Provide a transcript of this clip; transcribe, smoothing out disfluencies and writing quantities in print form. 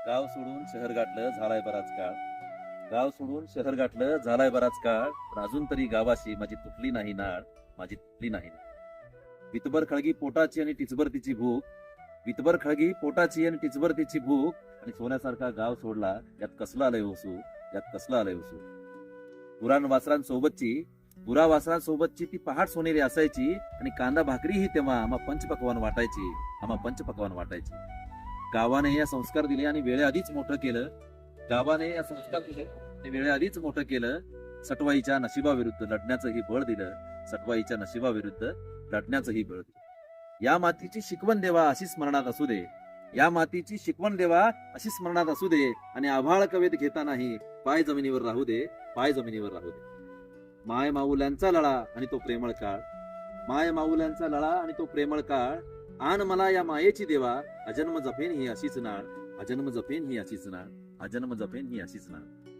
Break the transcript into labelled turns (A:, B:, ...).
A: गाव सोडून शहर गाठलं झालाय बराच काळ. गाव सोडून शहर गाठलं झालाय बराच काळ. पण अजून तरी गावाशी माझी तुटली नाही नाळ. माझी तुटली नाही नाळ. वितभर खळगी पोटाची आणि टिचभर तिची भूक. वितभर खळगी पोटाची आणि टिचभर तिची भूक. आणि सोन्यासारखा गाव सोडला यात कसला आलंय ओसू. यात कसला आलंय ओसू. गुरा वासरांसोबतची ती पहाट सोनेरी असायची. आणि कांदा भाकरी ही तेव्हा आम्हा पंचपक्वान वाटायची. आम्हा पंचपक्वान वाटायची. गावाने या संस्कार दिले आणि वेळेआधीच मोठं केलं. गावाने या संस्कार दिले आणि वेळेआधीच मोठं केलं. सटवाईच्या नशिबाविरुद्ध लढण्याचंही बळ दिलं. सटवाईच्या नशिबाविरुद्ध लढण्याचंही बळ दिलं. या मातीची शिकवण देवा अशी स्मरणात असू दे. या मातीची शिकवण देवा अशी स्मरणात असू दे. आणि आभाळ कवेत घेता नाही पाय जमिनीवर राहू दे. पाय जमिनीवर राहू दे. माय माऊल्यांचा लळा आणि तो प्रेमळ काळ. माय माऊल्यांचा लळा आणि तो प्रेमळ काळ. आण मला या मायेची देवा. अजन्म जपेन ही अशीच नाळ. अजन्म जपेन ही अशीच नाळ. अजन्म जपेन ही अशीच नाळ.